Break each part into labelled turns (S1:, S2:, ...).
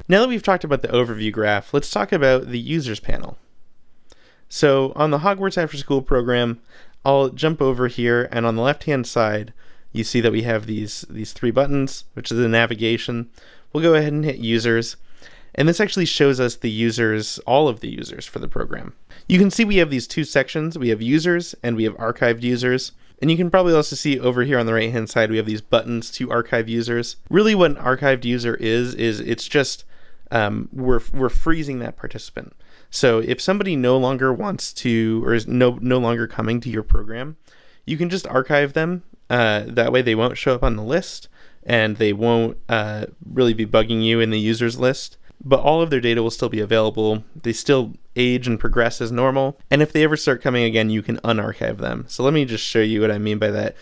S1: Now that we've talked about the overview graph, let's talk about the users panel. So on the Hogwarts After School program, I'll jump over here, and on the left-hand side, you see that we have these three buttons, which is the navigation. We'll go ahead and hit users, and this actually shows us the users, all of the users for the program. You can see we have these two sections. We have users and we have archived users. And you can probably also see over here on the right-hand side, we have these buttons to archive users. Really what an archived user is it's just, we're freezing that participant. So if somebody no longer wants to, or is no longer coming to your program, you can just archive them. That way they won't show up on the list, and they won't really be bugging you in the users list. But all of their data will still be available. They still age and progress as normal. And if they ever start coming again, you can unarchive them. So let me just show you what I mean by that.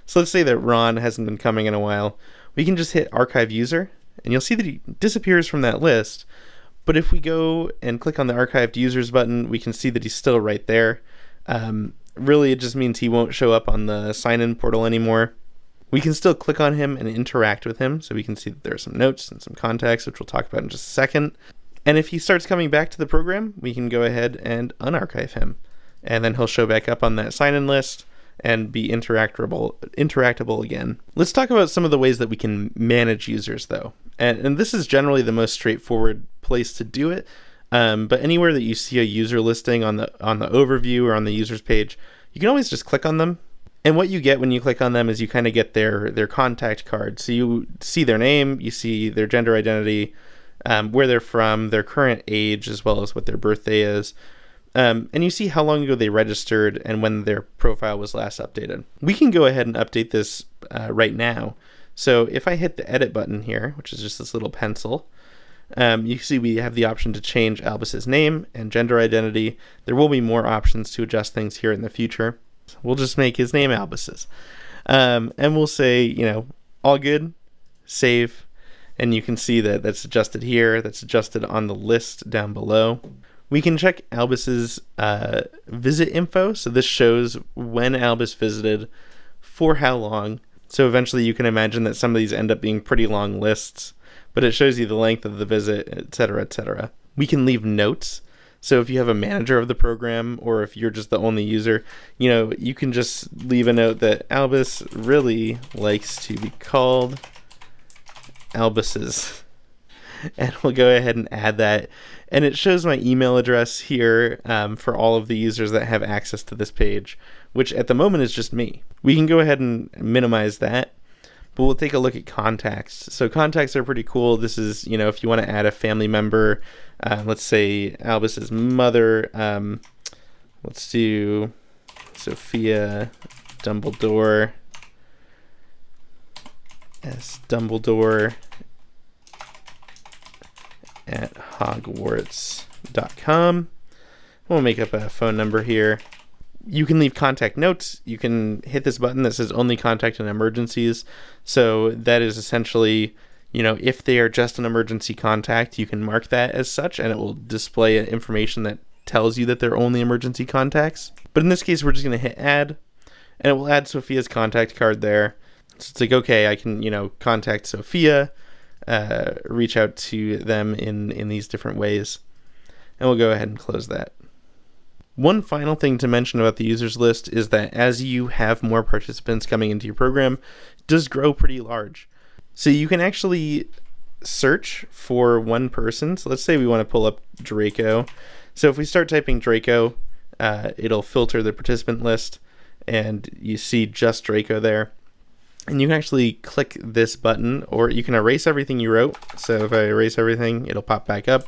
S1: So let's say that Ron hasn't been coming in a while. We can just hit archive user, and you'll see that he disappears from that list. But if we go and click on the archived users button, we can see that he's still right there. Really, it just means he won't show up on the sign-in portal anymore. We can still click on him and interact with him, so we can see that there are some notes and some contacts, which we'll talk about in just a second. And if he starts coming back to the program, we can go ahead and unarchive him. And then he'll show back up on that sign-in list and be interactable again. Let's talk about some of the ways that we can manage users, though. And this is generally the most straightforward place to do it. But anywhere that you see a user listing on the overview or on the users page, you can always just click on them. And what you get when you click on them is you kind of get their contact card. So you see their name, you see their gender identity, where they're from, their current age, as well as what their birthday is. And you see how long ago they registered and when their profile was last updated. We can go ahead and update this right now. So if I hit the edit button here, which is just this little pencil, you see we have the option to change Albus's name and gender identity. There will be more options to adjust things here in the future. We'll just make his name Albus's. And we'll say, all good, save. And you can see that that's adjusted here. That's adjusted on the list down below. We can check Albus's visit info. So this shows when Albus visited, for how long. So eventually you can imagine that some of these end up being pretty long lists, but it shows you the length of the visit, etc., etc. We can leave notes. So if you have a manager of the program, or if you're just the only user, you can just leave a note that Albus really likes to be called Albus's. And we'll go ahead and add that. And it shows my email address here for all of the users that have access to this page, which at the moment is just me. We can go ahead and minimize that. But we'll take a look at contacts. So contacts are pretty cool. This is, if you want to add a family member, let's say Albus's mother. Let's do Sophia Dumbledore as Dumbledore at Hogwarts.com. We'll make up a phone number here. You can leave contact notes. You can hit this button that says only contact in emergencies. So that is essentially, if they are just an emergency contact, you can mark that as such, and it will display information that tells you that they're only emergency contacts. But in this case, we're just going to hit add, and it will add Sophia's contact card there. So it's like, okay, I can, contact Sophia, reach out to them in these different ways. And we'll go ahead and close that. One final thing to mention about the users list is that as you have more participants coming into your program, it does grow pretty large. So you can actually search for one person. So let's say we want to pull up Draco. So if we start typing Draco, it'll filter the participant list, and you see just Draco there. And you can actually click this button, or you can erase everything you wrote. So if I erase everything, it'll pop back up.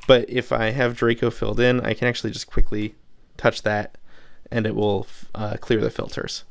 S1: But if I have Draco filled in, I can actually just quickly touch that, and it will clear the filters.